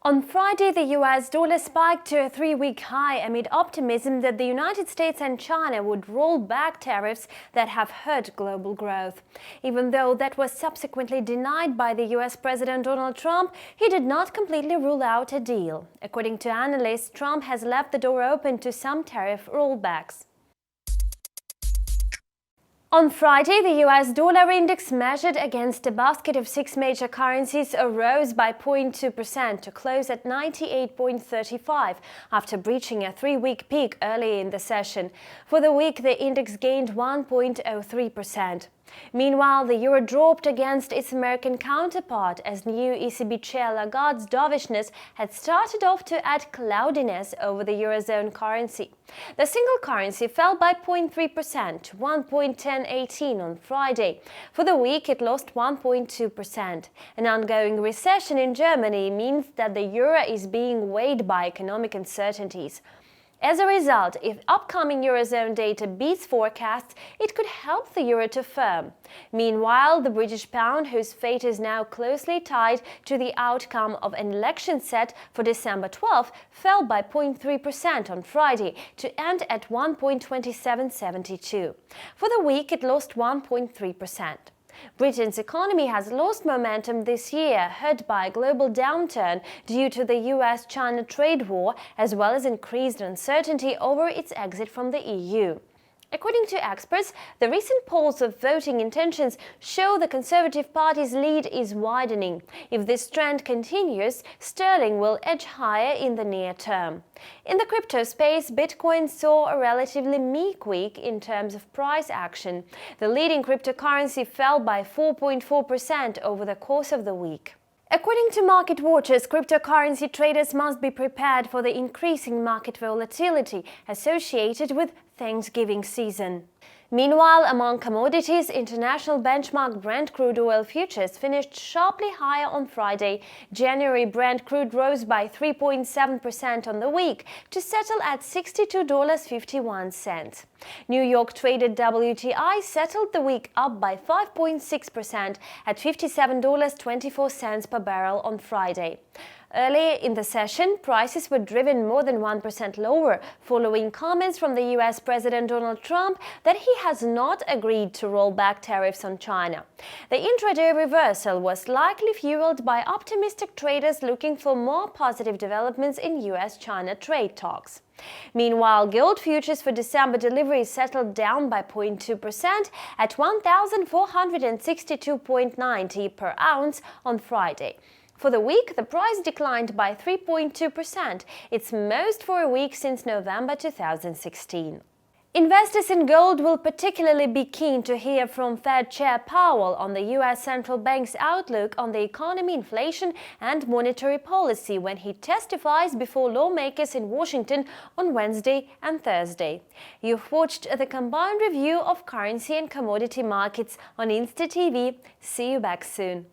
On Friday, the US dollar spiked to a three-week high amid optimism that the United States and China would roll back tariffs that have hurt global growth. Even though that was subsequently denied by the US President Donald Trump, he did not completely rule out a deal. According to analysts, Trump has left the door open to some tariff rollbacks. On Friday, the US dollar index measured against a basket of 6 major currencies rose by 0.2% to close at 98.35 after breaching a three-week peak early in the session. For the week, the index gained 1.03%. Meanwhile, the euro dropped against its American counterpart as new ECB Chair Lagarde's dovishness had started off to add cloudiness over the eurozone currency. The single currency fell by 0.3% to 1.1018 on Friday. For the week, it lost 1.2%. An ongoing recession in Germany means that the euro is being weighed by economic uncertainties. As a result, if upcoming Eurozone data beats forecasts, it could help the euro to firm. Meanwhile, the British pound, whose fate is now closely tied to the outcome of an election set for December 12, fell by 0.3% on Friday to end at 1.2772. For the week, it lost 1.3%. Britain's economy has lost momentum this year, hurt by a global downturn due to the US-China trade war, as well as increased uncertainty over its exit from the EU. According to experts, the recent polls of voting intentions show the Conservative Party's lead is widening. If this trend continues, sterling will edge higher in the near term. In the crypto space, Bitcoin saw a relatively meek week in terms of price action. The leading cryptocurrency fell by 4.4% over the course of the week. According to market watchers, cryptocurrency traders must be prepared for the increasing market volatility associated with Thanksgiving season. Meanwhile, among commodities, international benchmark Brent crude oil futures finished sharply higher on Friday. January Brent crude rose by 3.7% on the week to settle at $62.51. New York traded WTI settled the week up by 5.6% at $57.24 per barrel on Friday. Earlier in the session, prices were driven more than 1% lower following comments from the US President Donald Trump that he has not agreed to roll back tariffs on China. The intraday reversal was likely fueled by optimistic traders looking for more positive developments in US-China trade talks. Meanwhile, gold futures for December delivery settled down by 0.2% at $1,462.90 per ounce on Friday. For the week, the price declined by 3.2%, its most for a week since November 2016. Investors in gold will particularly be keen to hear from Fed Chair Powell on the US Central Bank's outlook on the economy, inflation, and monetary policy when he testifies before lawmakers in Washington on Wednesday and Thursday. You've watched the combined review of currency and commodity markets on Insta TV. See you back soon.